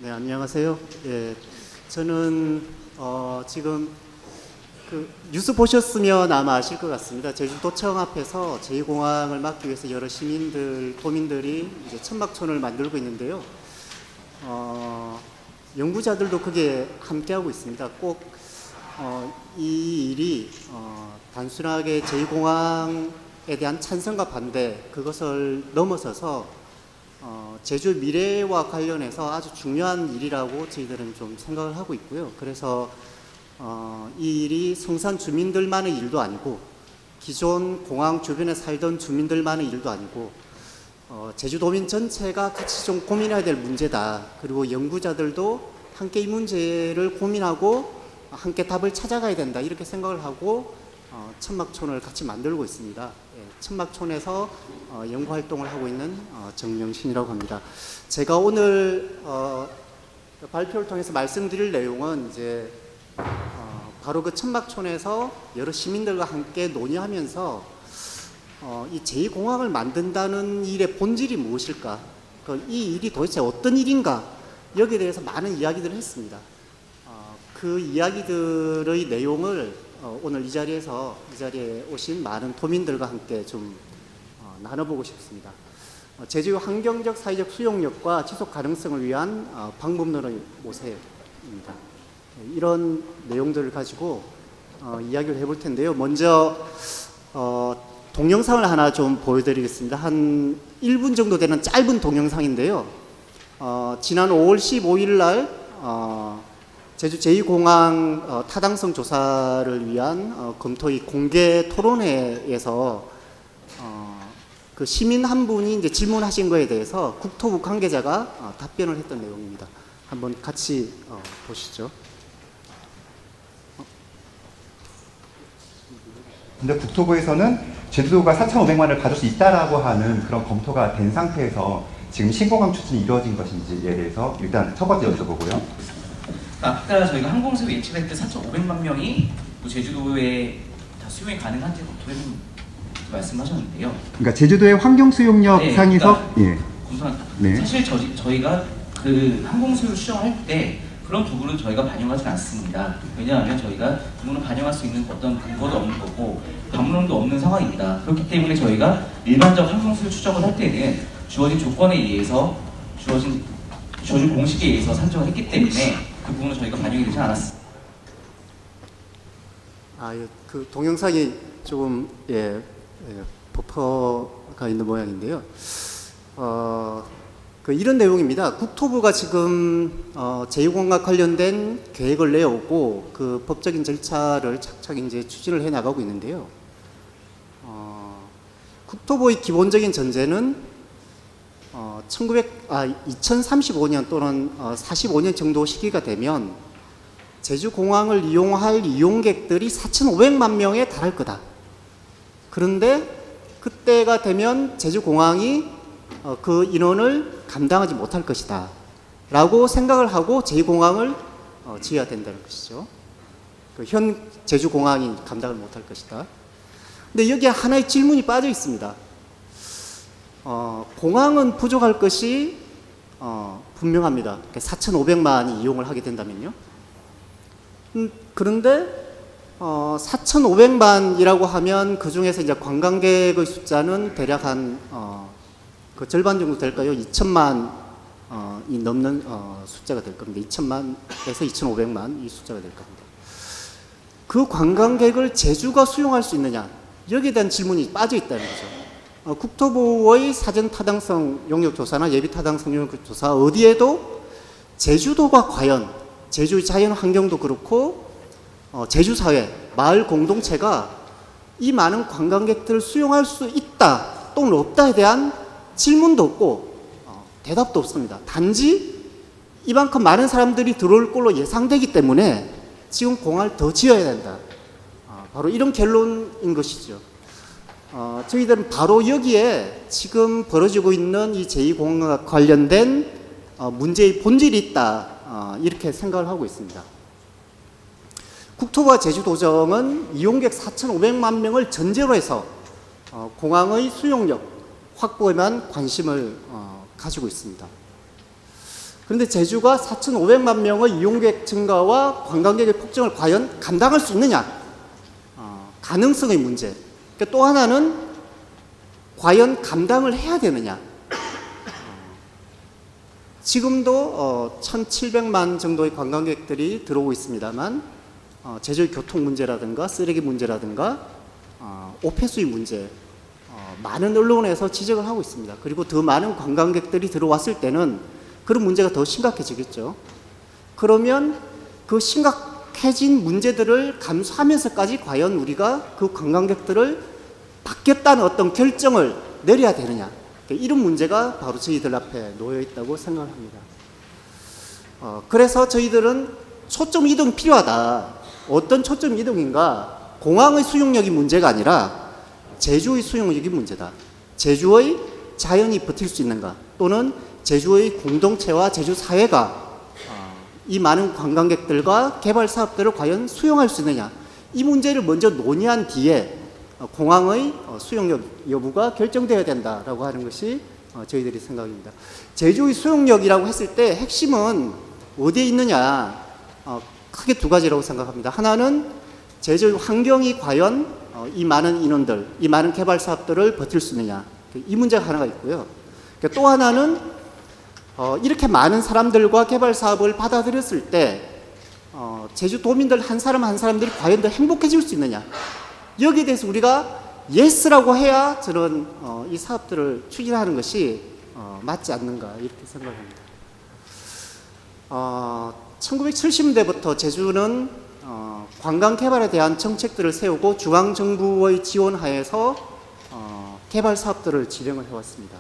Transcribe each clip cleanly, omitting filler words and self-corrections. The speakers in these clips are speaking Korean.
네, 안녕하세요. 예, 저는 지금 그 뉴스 보셨으면 아마 아실 것 같습니다. 제주도청 앞에서 제2공항을 막기 위해서 여러 시민들, 도민들이 이제 천막촌을 만들고 있는데요. 연구자들도 그게 함께하고 있습니다. 꼭 이 일이 단순하게 제2공항에 대한 찬성과 반대, 그것을 넘어서서 제주 미래와 관련해서 아주 중요한 일이라고 저희들은 좀 생각을 하고 있고요. 그래서 이 일이 성산 주민들만의 일도 아니고 기존 공항 주변에 살던 주민들만의 일도 아니고 제주도민 전체가 같이 좀 고민해야 될 문제다. 그리고 연구자들도 함께 이 문제를 고민하고 함께 답을 찾아가야 된다. 이렇게 생각을 하고 천막촌을 같이 만들고 있습니다. 예, 천막촌에서 연구활동을 하고 있는 정명신이라고 합니다. 제가 오늘 발표를 통해서 말씀드릴 내용은 이제 바로 그 천막촌에서 여러 시민들과 함께 논의하면서 이 제2공항을 만든다는 일의 본질이 무엇일까? 이 일이 도대체 어떤 일인가? 여기에 대해서 많은 이야기들을 했습니다. 그 이야기들의 내용을 오늘 이 자리에 오신 많은 도민들과 함께 좀 나눠보고 싶습니다. 제주의 환경적, 사회적 수용력과 지속 가능성을 위한 방법론의 모색입니다. 이런 내용들을 가지고 이야기를 해볼 텐데요. 먼저 동영상을 하나 좀 보여드리겠습니다. 한 1분 정도 되는 짧은 동영상인데요. 지난 5월 15일 날 제주 제2공항 타당성 조사를 위한 검토의 공개 토론회에서 그 시민 한 분이 이제 질문하신 거에 대해서 국토부 관계자가 답변을 했던 내용입니다. 한번 같이 보시죠. 근데 국토부에서는 제주도가 4,500만을 받을 수 있다라고 하는 그런 검토가 된 상태에서 지금 신공항 추진이 이루어진 것인지에 대해서 일단 첫 번째 여쭤보고요. 아까 저희가 항공사로 예측할 때 4,500만 명이 제주도에 다 수용이 가능한지 검토해 좀 말씀하셨는데요. 그러니까 제주도의 환경 수용력 네, 상에서 그러니까, 네. 사실 저희가 그 항공수요 추정할 때 그런 부분은 저희가 반영하지 않습니다. 왜냐하면 저희가 그 부분을 반영할 수 있는 어떤 근거도 없는 거고 방문론도 없는 상황입니다. 그렇기 때문에 저희가 일반적 항공수요 추정을 할 때는 주어진 조건에 의해서 주어진 공식에 의해서 산정을 했기 때문에 그 부분은 저희가 반영이 되지 않았습니다. 그 동영상이 조금 버퍼가 있는 모양인데요. 이런 내용입니다. 국토부가 지금 제2공항과 관련된 계획을 내오고 그 법적인 절차를 착착 이제 추진을 해 나가고 있는데요. 국토부의 기본적인 전제는 2035년 또는 45년 정도 시기가 되면 제주공항을 이용할 이용객들이 4,500만 명에 달할 거다. 그런데 그때가 되면 제주공항이 그 인원을 감당하지 못할 것이다 라고 생각을 하고 제2공항을 지어야 된다는 것이죠. 현 제주공항이 감당을 못할 것이다. 근데 여기에 하나의 질문이 빠져 있습니다. 공항은 부족할 것이 분명합니다. 4,500만이 이용을 하게 된다면요. 그런데 4,500만이라고 하면 그 중에서 이제 관광객의 숫자는 대략 한 그 절반 정도 될까요? 2,000만이 넘는 숫자가 될 겁니다. 2,000만에서 2,500만 이 숫자가 될 겁니다. 그 관광객을 제주가 수용할 수 있느냐? 여기에 대한 질문이 빠져 있다는 거죠. 국토부의 사전 타당성 용역 조사나 예비 타당성 용역 조사 어디에도 제주도가 과연 제주의 자연 환경도 그렇고 제주 사회, 마을 공동체가 이 많은 관광객들을 수용할 수 있다 또는 없다에 대한 질문도 없고 대답도 없습니다. 단지 이만큼 많은 사람들이 들어올 걸로 예상되기 때문에 지금 공항을 더 지어야 된다. 바로 이런 결론인 것이죠. 저희들은 바로 여기에 지금 벌어지고 있는 이 제2공항과 관련된 문제의 본질이 있다. 이렇게 생각을 하고 있습니다. 국토부와 제주도정은 이용객 4,500만 명을 전제로 해서 공항의 수용력 확보에만 관심을 가지고 있습니다. 그런데 제주가 4,500만 명의 이용객 증가와 관광객의 폭증을 과연 감당할 수 있느냐? 가능성의 문제. 또 하나는 과연 감당을 해야 되느냐? 지금도 1,700만 정도의 관광객들이 들어오고 있습니다만 제주의 교통 문제라든가 쓰레기 문제라든가 오폐수의 문제 많은 언론에서 지적을 하고 있습니다. 그리고 더 많은 관광객들이 들어왔을 때는 그런 문제가 더 심각해지겠죠. 그러면 그 심각해진 문제들을 감수하면서까지 과연 우리가 그 관광객들을 받겠다는 어떤 결정을 내려야 되느냐, 이런 문제가 바로 저희들 앞에 놓여 있다고 생각합니다. 그래서 저희들은 초점 이동이 필요하다. 어떤 초점 이동인가? 공항의 수용력이 문제가 아니라 제주의 수용력이 문제다. 제주의 자연이 버틸 수 있는가? 또는 제주의 공동체와 제주 사회가 이 많은 관광객들과 개발 사업들을 과연 수용할 수 있느냐? 이 문제를 먼저 논의한 뒤에 공항의 수용력 여부가 결정되어야 된다라고 하는 것이 저희들의 생각입니다. 제주의 수용력이라고 했을 때 핵심은 어디에 있느냐? 크게 두 가지라고 생각합니다. 하나는 제주의 환경이 과연 이 많은 인원들, 이 많은 개발 사업들을 버틸 수 있느냐? 이 문제가 하나가 있고요. 또 하나는 이렇게 많은 사람들과 개발 사업을 받아들였을 때 제주 도민들 한 사람 한 사람들이 과연 더 행복해질 수 있느냐? 여기에 대해서 우리가 예스라고 해야 저는 이 사업들을 추진하는 것이 맞지 않는가 이렇게 생각합니다. 1970년대부터 제주는 관광 개발에 대한 정책들을 세우고 중앙정부의 지원하에서 개발 사업들을 진행을 해왔습니다.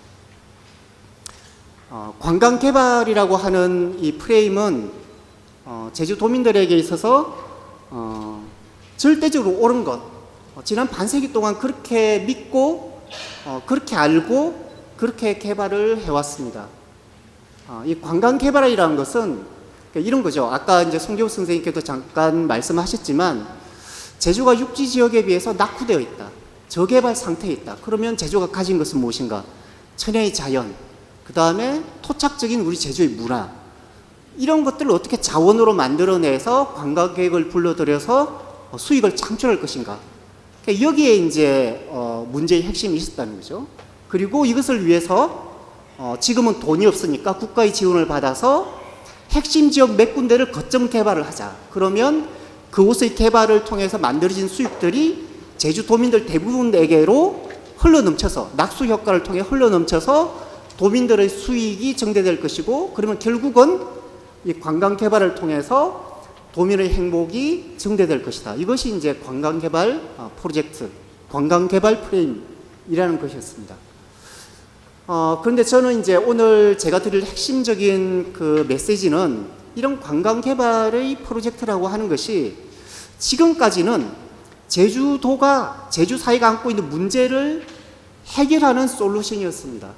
관광 개발이라고 하는 이 프레임은 제주 도민들에게 있어서 절대적으로 옳은 것, 지난 반세기 동안 그렇게 믿고 그렇게 알고 그렇게 개발을 해왔습니다. 이 관광 개발이라는 것은 이런 거죠. 아까 이제 송교우 선생님께도 잠깐 말씀하셨지만 제주가 육지 지역에 비해서 낙후되어 있다. 저개발 상태에 있다. 그러면 제주가 가진 것은 무엇인가? 천혜의 자연, 그 다음에 토착적인 우리 제주의 문화, 이런 것들을 어떻게 자원으로 만들어내서 관광객을 불러들여서 수익을 창출할 것인가? 그러니까 여기에 이제 문제의 핵심이 있었다는 거죠. 그리고 이것을 위해서 지금은 돈이 없으니까 국가의 지원을 받아서 핵심 지역 몇 군데를 거점 개발을 하자. 그러면 그곳의 개발을 통해서 만들어진 수익들이 제주 도민들 대부분에게로 흘러넘쳐서 낙수 효과를 통해 흘러넘쳐서 도민들의 수익이 증대될 것이고, 그러면 결국은 이 관광 개발을 통해서 도민의 행복이 증대될 것이다. 이것이 이제 관광 개발 프로젝트, 관광 개발 프레임이라는 것이었습니다. 그런데 저는 이제 오늘 제가 드릴 핵심적인 그 메시지는 이런 관광 개발의 프로젝트라고 하는 것이 지금까지는 제주도가, 제주 사회가 안고 있는 문제를 해결하는 솔루션이었습니다.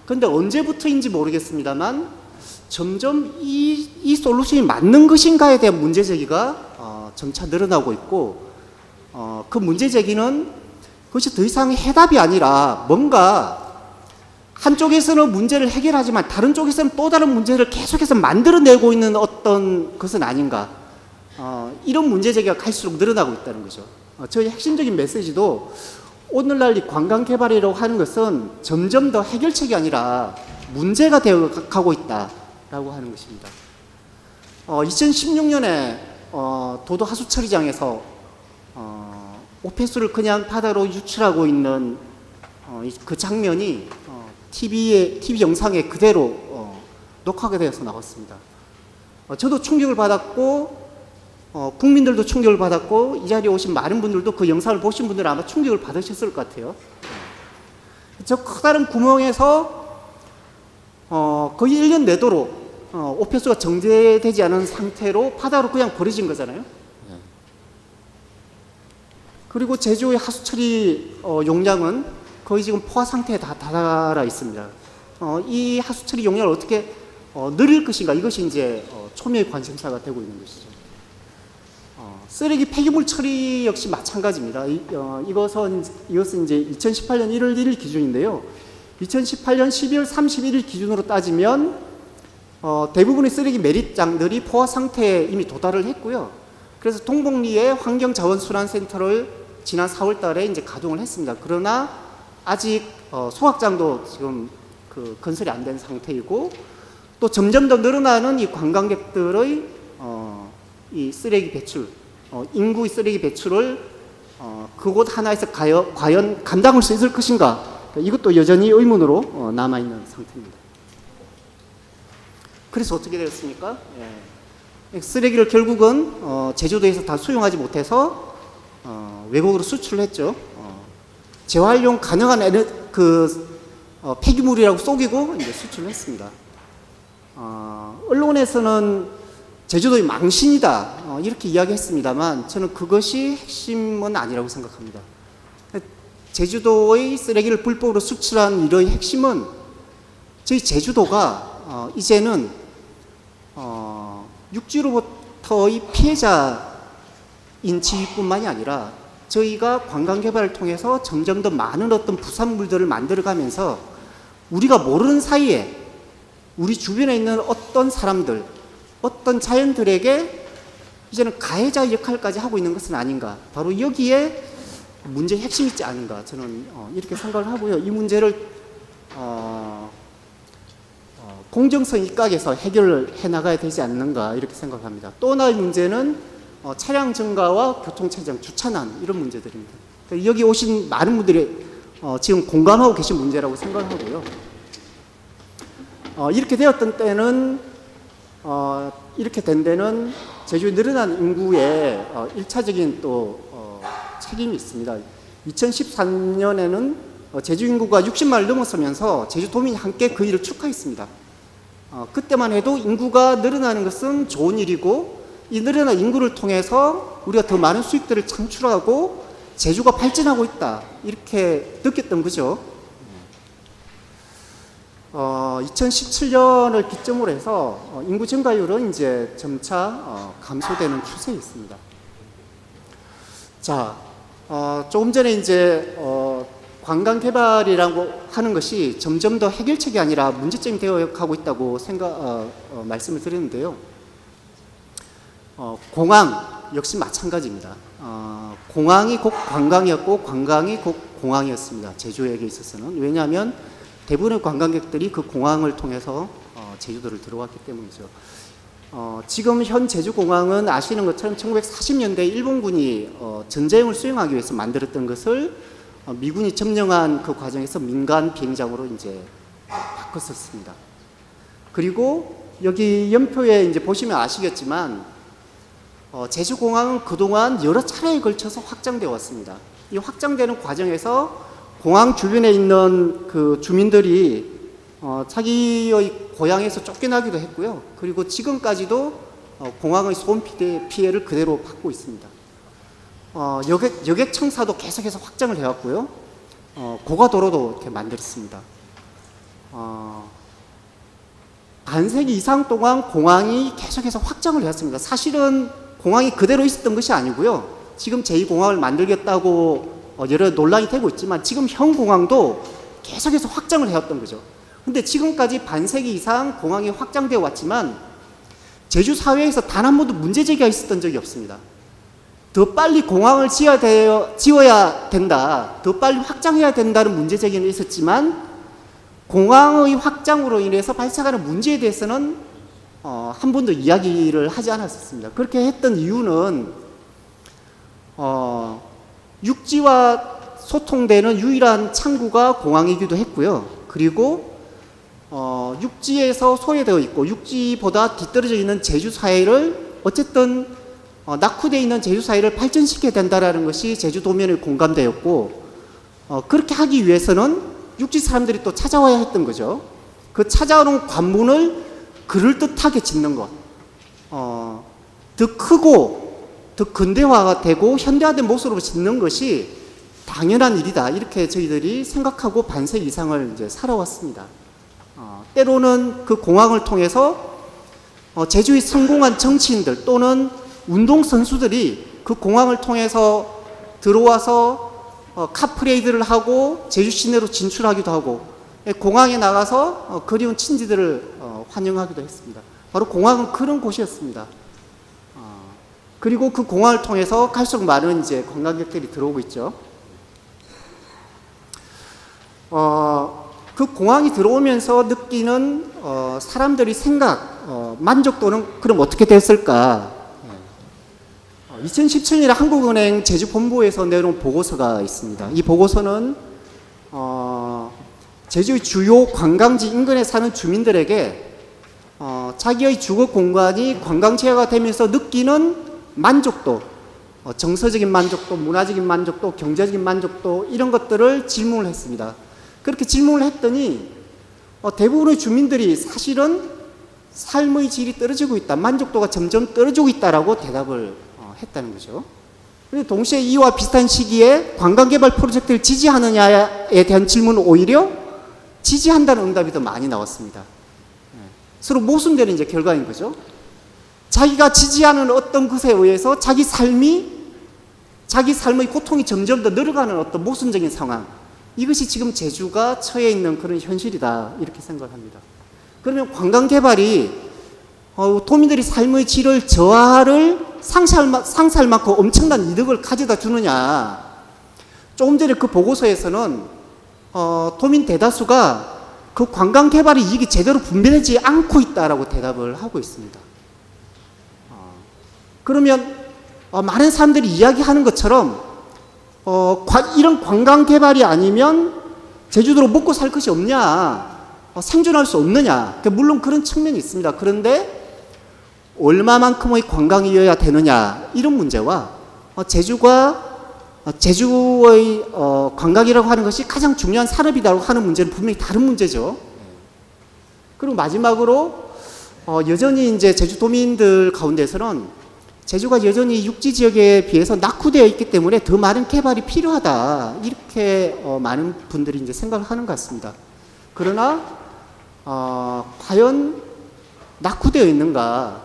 그런데 언제부터인지 모르겠습니다만 점점 이 솔루션이 맞는 것인가에 대한 문제 제기가 점차 늘어나고 있고, 그 문제 제기는 그것이 더 이상 해답이 아니라 뭔가 한쪽에서는 문제를 해결하지만 다른 쪽에서는 또 다른 문제를 계속해서 만들어내고 있는 어떤 것은 아닌가, 이런 문제 제기가 갈수록 늘어나고 있다는 거죠. 저희 핵심적인 메시지도 오늘날 이 관광 개발이라고 하는 것은 점점 더 해결책이 아니라 문제가 되어 가고 있다라고 하는 것입니다. 2016년에 도도 하수 처리장에서 오폐수를 그냥 바다로 유출하고 있는 그 장면이 TV 영상에 그대로 녹화가 되어서 나왔습니다. 저도 충격을 받았고 국민들도 충격을 받았고 이 자리에 오신 많은 분들도 그 영상을 보신 분들은 아마 충격을 받으셨을 것 같아요. 저 커다란 구멍에서 거의 1년 내도록 오폐수가 정제되지 않은 상태로 바다로 그냥 버려진 거잖아요. 그리고 제주의 하수처리 용량은 거의 지금 포화 상태에 다 달아 있습니다. 이 하수처리 용량을 어떻게 늘릴 것인가, 이것이 이제 초미의 관심사가 되고 있는 것이죠. 쓰레기 폐기물 처리 역시 마찬가지입니다. 이것은 이제 2018년 1월 1일 기준인데요. 2018년 12월 31일 기준으로 따지면 대부분의 쓰레기 매립장들이 포화 상태에 이미 도달을 했고요. 그래서 동복리의 환경자원순환센터를 지난 4월 달에 이제 가동을 했습니다. 그러나 아직 소각장도 지금 그 건설이 안 된 상태이고, 또 점점 더 늘어나는 이 관광객들의 이 쓰레기 배출, 인구의 쓰레기 배출을 그곳 하나에서 과연 감당할 수 있을 것인가, 이것도 여전히 의문으로 남아있는 상태입니다. 그래서 어떻게 되었습니까? 쓰레기를 결국은 제주도에서 다 수용하지 못해서 외국으로 수출을 했죠. 재활용 가능한 폐기물이라고 속이고 이제 수출을 했습니다. 언론에서는 제주도의 망신이다 이렇게 이야기했습니다만, 저는 그것이 핵심은 아니라고 생각합니다. 제주도의 쓰레기를 불법으로 수출한 일의 핵심은 저희 제주도가 이제는 육지로부터의 피해자인 지위뿐만이 아니라 저희가 관광개발을 통해서 점점 더 많은 어떤 부산물들을 만들어가면서 우리가 모르는 사이에 우리 주변에 있는 어떤 사람들, 어떤 자연들에게 이제는 가해자 역할까지 하고 있는 것은 아닌가, 바로 여기에 문제의 핵심이 있지 않은가, 저는 이렇게 생각을 하고요. 이 문제를 공정성 입각에서 해결을 해나가야 되지 않는가 이렇게 생각합니다. 또 하나의 문제는 차량 증가와 교통체증, 주차난 이런 문제들입니다. 여기 오신 많은 분들이 지금 공감하고 계신 문제라고 생각하고요. 이렇게 되었던 때는 이렇게 된 데는 제주의 늘어난 인구에 1차적인 또 책임이 있습니다. 2013년에는 제주 인구가 60만을 넘어서면서 제주도민이 함께 그 일을 축하했습니다. 그때만 해도 인구가 늘어나는 것은 좋은 일이고, 이 늘어난 인구를 통해서 우리가 더 많은 수익들을 창출하고 제주가 발전하고 있다 이렇게 느꼈던 거죠. 2017년을 기점으로 해서 인구 증가율은 이제 점차 감소되는 추세에 있습니다. 자, 조금 전에 이제 관광 개발이라고 하는 것이 점점 더 해결책이 아니라 문제점이 되어가고 있다고 말씀을 드렸는데요. 공항 역시 마찬가지입니다. 공항이 곧 관광이었고 관광이 곧 공항이었습니다. 제주에게 있어서는. 왜냐하면 대부분의 관광객들이 그 공항을 통해서 제주도를 들어왔기 때문이죠. 지금 현 제주공항은 아시는 것처럼 1940년대 일본군이 전쟁을 수행하기 위해서 만들었던 것을 미군이 점령한 그 과정에서 민간 비행장으로 이제 바꿨었습니다. 그리고 여기 연표에 이제 보시면 아시겠지만 제주공항은 그동안 여러 차례에 걸쳐서 확장되어 왔습니다. 이 확장되는 과정에서 공항 주변에 있는 그 주민들이 자기의 고향에서 쫓겨나기도 했고요. 그리고 지금까지도 공항의 소음 피해를 그대로 받고 있습니다. 여객 청사도 계속해서 확장을 해왔고요. 고가도로도 이렇게 만들었습니다. 반세기 이상 동안 공항이 계속해서 확장을 해왔습니다. 사실은 공항이 그대로 있었던 것이 아니고요. 지금 제2공항을 만들겠다고 여러 논란이 되고 있지만 지금 현 공항도 계속해서 확장을 해왔던 거죠. 근데 지금까지 반세기 이상 공항이 확장되어 왔지만 제주 사회에서 단 한 번도 문제 제기가 있었던 적이 없습니다. 더 빨리 공항을 지어야 된다, 더 빨리 확장해야 된다는 문제 제기는 있었지만 공항의 확장으로 인해서 발생하는 문제에 대해서는 한 번도 이야기를 하지 않았었습니다. 그렇게 했던 이유는 육지와 소통되는 유일한 창구가 공항이기도 했고요. 그리고 육지에서 소외되어 있고 육지보다 뒤떨어져 있는 제주 사회를 어쨌든 낙후되어 있는 제주 사회를 발전시켜야 된다는 것이 제주도민의 공감대였고, 그렇게 하기 위해서는 육지 사람들이 또 찾아와야 했던 거죠. 그 찾아오는 관문을 그럴듯하게 짓는 것, 더 크고 더 근대화되고 현대화된 모습으로 짓는 것이 당연한 일이다, 이렇게 저희들이 생각하고 반세기 이상을 이제 살아왔습니다. 때로는 그 공항을 통해서 제주의 성공한 정치인들 또는 운동선수들이 그 공항을 통해서 들어와서 카프레이드를 하고 제주 시내로 진출하기도 하고, 공항에 나가서 그리운 친지들을 환영하기도 했습니다. 바로 공항은 그런 곳이었습니다. 그리고 그 공항을 통해서 갈수록 많은 이제 관광객들이 들어오고 있죠. 그 공항이 들어오면서 느끼는 사람들이 생각, 만족도는 그럼 어떻게 됐을까? 2017년에 한국은행 제주본부에서 내놓은 보고서가 있습니다. 이 보고서는 제주의 주요 관광지 인근에 사는 주민들에게 자기의 주거 공간이 관광지화가 되면서 느끼는 만족도, 정서적인 만족도, 문화적인 만족도, 경제적인 만족도 이런 것들을 질문을 했습니다. 그렇게 질문을 했더니 대부분의 주민들이 사실은 삶의 질이 떨어지고 있다, 만족도가 점점 떨어지고 있다라고 대답을 했다는 거죠. 그런데 동시에 이와 비슷한 시기에 관광개발 프로젝트를 지지하느냐에 대한 질문은 오히려 지지한다는 응답이 더 많이 나왔습니다. 서로 모순되는 이제 결과인 거죠. 자기가 지지하는 어떤 것에 의해서 자기 삶의 고통이 점점 더 늘어가는 어떤 모순적인 상황. 이것이 지금 제주가 처해 있는 그런 현실이다. 이렇게 생각합니다. 그러면 관광개발이 도민들이 삶의 질을 저하를 상쇄할 만큼 엄청난 이득을 가져다 주느냐. 조금 전에 그 보고서에서는 도민 대다수가 그 관광개발의 이익이 제대로 분배되지 않고 있다라고 대답을 하고 있습니다. 그러면 많은 사람들이 이야기하는 것처럼 이런 관광개발이 아니면 제주도로 먹고 살 것이 없냐, 생존할 수 없느냐. 물론 그런 측면이 있습니다. 그런데 얼마만큼의 관광이어야 되느냐 이런 문제와 제주의 관광이라고 하는 것이 가장 중요한 산업이라고 하는 문제는 분명히 다른 문제죠. 그리고 마지막으로 여전히 이제 제주도민들 가운데서는 제주가 여전히 육지 지역에 비해서 낙후되어 있기 때문에 더 많은 개발이 필요하다, 이렇게 많은 분들이 이제 생각을 하는 것 같습니다. 그러나 과연 낙후되어 있는가?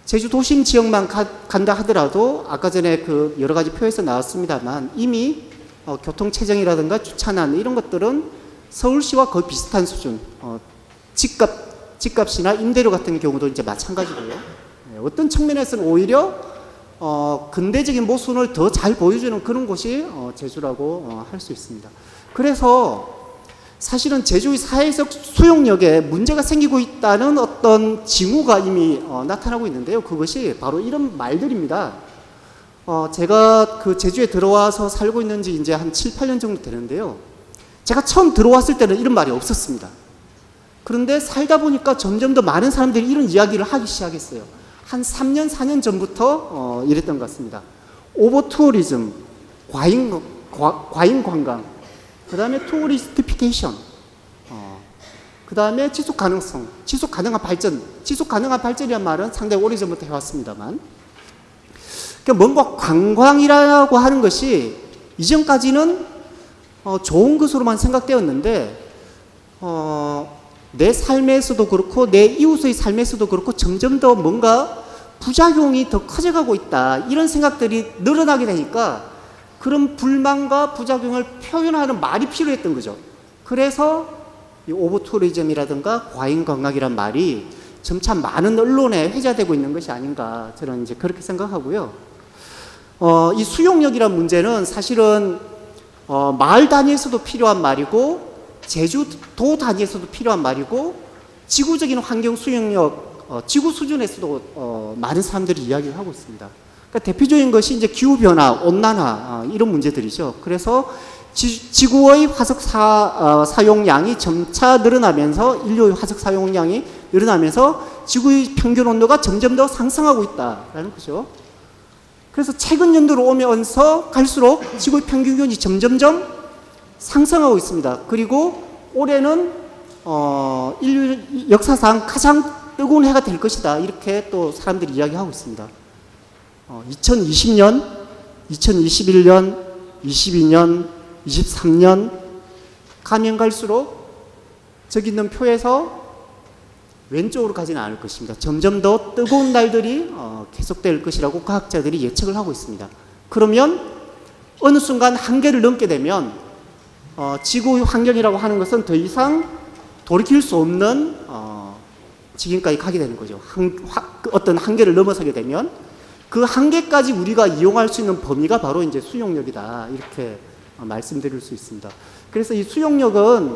제주 도심 지역만 간다 하더라도 아까 전에 그 여러 가지 표에서 나왔습니다만 이미 교통체증이라든가 주차난 이런 것들은 서울시와 거의 비슷한 수준, 집값이나 임대료 같은 경우도 이제 마찬가지고요. 어떤 측면에서는 오히려 근대적인 모순을 더 잘 보여주는 그런 곳이 제주라고 할 수 있습니다. 그래서 사실은 제주의 사회적 수용력에 문제가 생기고 있다는 어떤 징후가 이미 나타나고 있는데요. 그것이 바로 이런 말들입니다. 제가 그 제주에 들어와서 살고 있는 지 이제 한 7, 8년 정도 되는데요. 제가 처음 들어왔을 때는 이런 말이 없었습니다. 그런데 살다 보니까 점점 더 많은 사람들이 이런 이야기를 하기 시작했어요. 한 3년, 4년 전부터 이랬던 것 같습니다. 오버투어리즘, 과잉 관광, 그 다음에 투리스티피케이션, 그 다음에 지속 가능성, 지속 가능한 발전. 지속 가능한 발전이란 말은 상당히 오래전부터 해왔습니다만, 그러니까 뭔가 관광이라고 하는 것이 이전까지는 좋은 것으로만 생각되었는데, 내 삶에서도 그렇고 내 이웃의 삶에서도 그렇고 점점 더 뭔가 부작용이 더 커져가고 있다, 이런 생각들이 늘어나게 되니까 그런 불만과 부작용을 표현하는 말이 필요했던 거죠. 그래서 이 오버투리즘이라든가 과잉관광이란 말이 점차 많은 언론에 회자되고 있는 것이 아닌가, 저는 이제 그렇게 생각하고요. 이 수용력이란 문제는 사실은 마을 단위에서도 필요한 말이고 제주도 단위에서도 필요한 말이고 지구적인 환경 수용력, 지구 수준에서도 많은 사람들이 이야기를 하고 있습니다. 그러니까 대표적인 것이 이제 기후변화, 온난화 이런 문제들이죠. 그래서 지구의 화석 사용량이 점차 늘어나면서 인류의 화석 사용량이 늘어나면서 지구의 평균 온도가 점점 더 상승하고 있다라는 거죠. 그래서 최근 연도로 오면서 갈수록 지구의 평균 기온이 점점점 상승하고 있습니다. 그리고 올해는 인류 역사상 가장 뜨거운 해가 될 것이다, 이렇게 또 사람들이 이야기하고 있습니다. 2020년, 2021년, 22년, 23년 가면 갈수록 저기 있는 표에서 왼쪽으로 가지는 않을 것입니다. 점점 더 뜨거운 날들이 계속될 것이라고 과학자들이 예측을 하고 있습니다. 그러면 어느 순간 한계를 넘게 되면 지구의 환경이라고 하는 것은 더 이상 돌이킬 수 없는 지경까지 가게 되는 거죠. 어떤 한계를 넘어서게 되면 그 한계까지 우리가 이용할 수 있는 범위가 바로 이제 수용력이다, 이렇게 말씀드릴 수 있습니다. 그래서 이 수용력은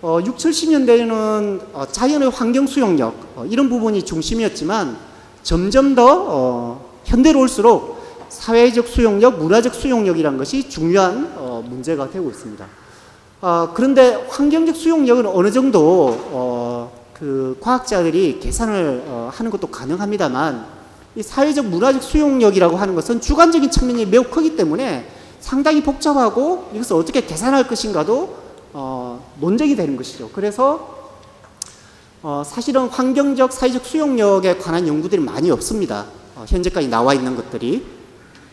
6, 70년대에는 자연의 환경 수용력 이런 부분이 중심이었지만 점점 더 현대로 올수록 사회적 수용력, 문화적 수용력이라는 것이 중요한 문제가 되고 있습니다. 그런데 환경적 수용력은 어느 정도 그 과학자들이 계산을 하는 것도 가능합니다만, 이 사회적 문화적 수용력이라고 하는 것은 주관적인 측면이 매우 크기 때문에 상당히 복잡하고 이것을 어떻게 계산할 것인가도 논쟁이 되는 것이죠. 그래서 사실은 환경적 사회적 수용력에 관한 연구들이 많이 없습니다. 현재까지 나와 있는 것들이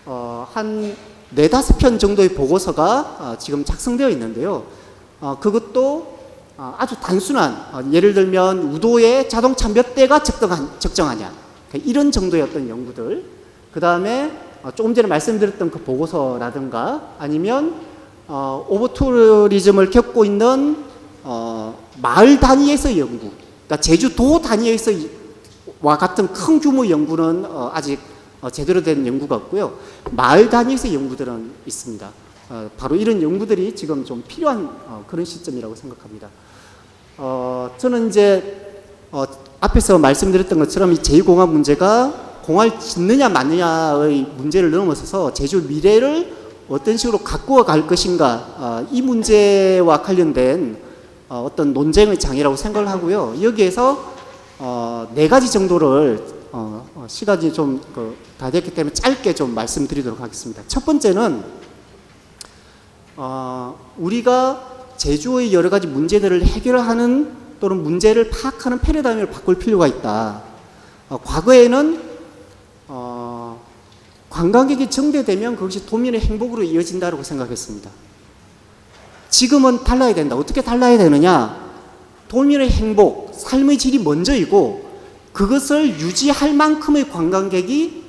한 4-5편 정도의 보고서가 지금 작성되어 있는데요. 그것도 아주 단순한, 예를 들면 우도에 자동차 몇 대가 적정하냐, 이런 정도의 어떤 연구들, 그 다음에 조금 전에 말씀드렸던 그 보고서라든가 아니면 오버투리즘을 겪고 있는 마을 단위에서의 연구, 그러니까 제주도 단위에서와 같은 큰 규모의 연구는 아직 제대로 된 연구가 없고요. 마을 단위에서의 연구들은 있습니다. 바로 이런 연구들이 지금 좀 필요한 그런 시점이라고 생각합니다. 저는 이제 앞에서 말씀드렸던 것처럼 이 제2공항 문제가 공항을 짓느냐 마느냐의 문제를 넘어서서 제주 미래를 어떤 식으로 가꾸어 갈 것인가, 이 문제와 관련된 어떤 논쟁의 장이라고 생각을 하고요. 여기에서 4가지 정도를 시간이 좀 다 됐기 때문에 짧게 좀 말씀드리도록 하겠습니다. 첫 번째는 우리가 제주의 여러 가지 문제들을 해결하는 또는 문제를 파악하는 패러다임을 바꿀 필요가 있다. 과거에는 관광객이 증대되면 그것이 도민의 행복으로 이어진다고 생각했습니다. 지금은 달라야 된다. 어떻게 달라야 되느냐? 도민의 행복, 삶의 질이 먼저이고 그것을 유지할 만큼의 관광객이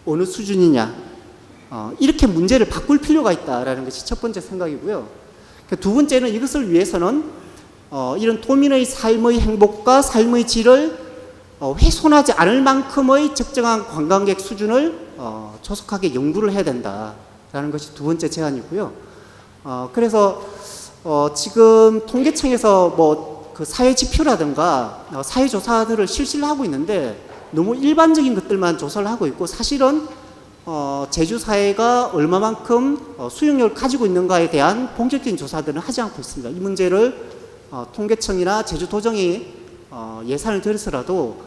어느 수준이냐, 이렇게 문제를 바꿀 필요가 있다라는 것이 첫 번째 생각이고요. 두 번째는 이것을 위해서는 이런 도민의 삶의 행복과 삶의 질을 훼손하지 않을 만큼의 적정한 관광객 수준을 조속하게 연구를 해야 된다라는 것이 두 번째 제안이고요. 그래서 지금 통계청에서 그 사회 지표라든가 사회 조사들을 실시를 하고 있는데 너무 일반적인 것들만 조사를 하고 있고, 사실은 제주 사회가 얼마만큼 수용력을 가지고 있는가에 대한 본격적인 조사들은 하지 않고 있습니다. 이 문제를 통계청이나 제주도정이 예산을 들여서라도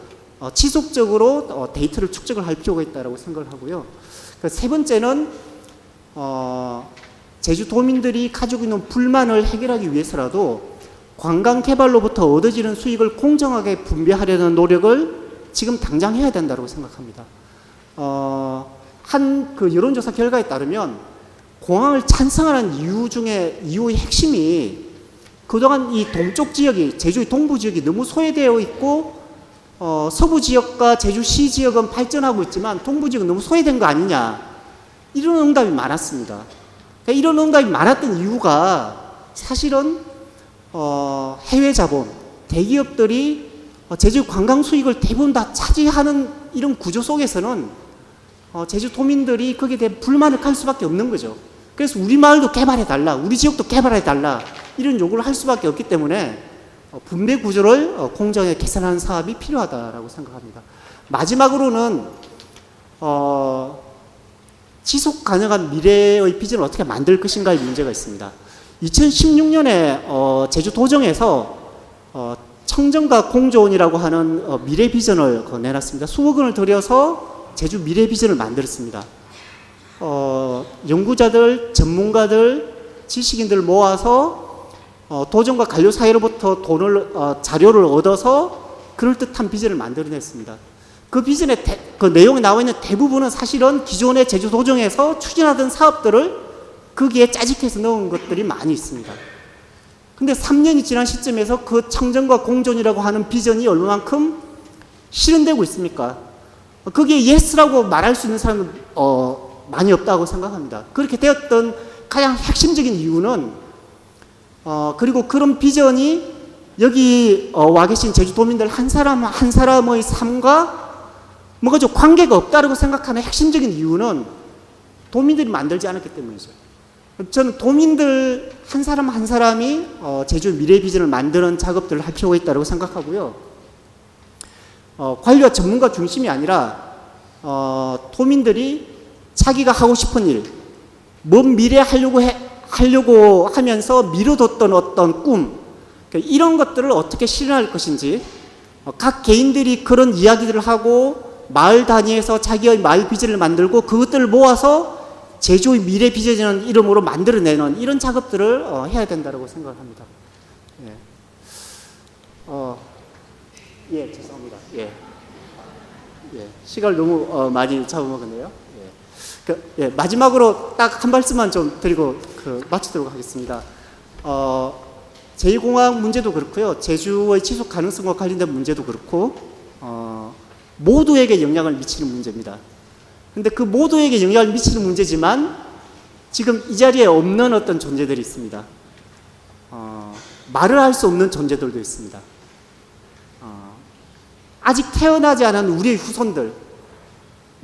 지속적으로 데이터를 축적을 할 필요가 있다고 생각을 하고요. 세 번째는 제주도민들이 가지고 있는 불만을 해결하기 위해서라도 관광 개발로부터 얻어지는 수익을 공정하게 분배하려는 노력을 지금 당장 해야 된다고 생각합니다. 한 그 여론조사 결과에 따르면 공항을 찬성하는 이유의 핵심이 그동안 이 동쪽 지역이, 제주의 동부 지역이 너무 소외되어 있고 서부 지역과 제주시 지역은 발전하고 있지만 동부 지역은 너무 소외된 거 아니냐, 이런 응답이 많았습니다. 그러니까 이런 응답이 많았던 이유가 사실은 해외 자본, 대기업들이 제주 관광 수익을 대부분 다 차지하는 이런 구조 속에서는 제주 도민들이 거기에 대해 불만을 갈 수밖에 없는 거죠. 그래서 우리 마을도 개발해달라, 우리 지역도 개발해달라, 이런 요구를 할 수밖에 없기 때문에 분배 구조를 공정하게 개선하는 사업이 필요하다고 생각합니다. 마지막으로는 지속 가능한 미래의 비전을 어떻게 만들 것인가의 문제가 있습니다. 2016년에 제주도정에서 청정과 공조원이라고 하는 미래 비전을 내놨습니다. 수억 원을 들여서 제주 미래 비전을 만들었습니다. 연구자들, 전문가들, 지식인들을 모아서 도정과 관료사회로부터 자료를 얻어서 그럴듯한 비전을 만들어냈습니다. 그 비전의 그 내용에 나와 있는 대부분은 사실은 기존의 제주도정에서 추진하던 사업들을 거기에 짜집해서 넣은 것들이 많이 있습니다. 근데 3년이 지난 시점에서 그 청정과 공존이라고 하는 비전이 얼마만큼 실현되고 있습니까? 거기에 예스라고 말할 수 있는 사람은 많이 없다고 생각합니다. 그렇게 되었던 가장 핵심적인 이유는 그리고 그런 비전이 여기 와 계신 제주도민들 한 사람 한 사람의 삶과 뭔가 좀 관계가 없다고 생각하는 핵심적인 이유는 도민들이 만들지 않았기 때문이죠. 저는 도민들 한 사람 한 사람이 제주 미래 비전을 만드는 작업들을 할 필요가 있다고 생각하고요. 관리와 전문가 중심이 아니라 도민들이 자기가 하고 싶은 일, 먼 미래에 하려고 하면서 미뤄뒀던 어떤 꿈, 그러니까 이런 것들을 어떻게 실현할 것인지, 각 개인들이 그런 이야기들을 하고 마을 단위에서 자기의 마을 비전을 만들고 그것들을 모아서 제주의 미래 비전이라는 이름으로 만들어내는 이런 작업들을 해야 된다고 생각을 합니다. 예, 죄송합니다. 예, 시간을 너무 많이 잡아먹었네요. 마지막으로 딱 한 말씀만 좀 드리고 마치도록 하겠습니다. 제2공항 문제도 그렇고요. 제주의 지속 가능성과 관련된 문제도 그렇고 모두에게 영향을 미치는 문제입니다. 근데 그 모두에게 영향을 미치는 문제지만 지금 이 자리에 없는 어떤 존재들이 있습니다. 말을 할 수 없는 존재들도 있습니다. 아직 태어나지 않은 우리의 후손들,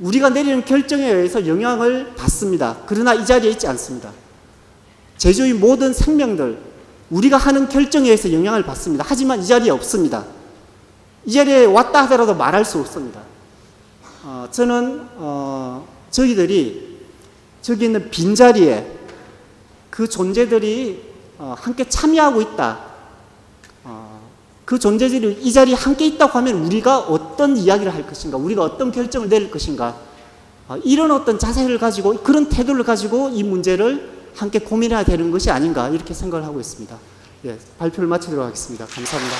우리가 내리는 결정에 의해서 영향을 받습니다. 그러나 이 자리에 있지 않습니다. 제주의 모든 생명들, 우리가 하는 결정에 의해서 영향을 받습니다. 하지만 이 자리에 없습니다. 이 자리에 왔다 하더라도 말할 수 없습니다. 저는 저희들이 저기 있는 빈자리에 그 존재들이 함께 참여하고 있다. 그 존재들이 이 자리에 함께 있다고 하면 우리가 어떤 이야기를 할 것인가, 우리가 어떤 결정을 내릴 것인가, 이런 어떤 자세를 가지고, 그런 태도를 가지고 이 문제를 함께 고민해야 되는 것이 아닌가, 이렇게 생각을 하고 있습니다. 발표를 마치도록 하겠습니다. 감사합니다.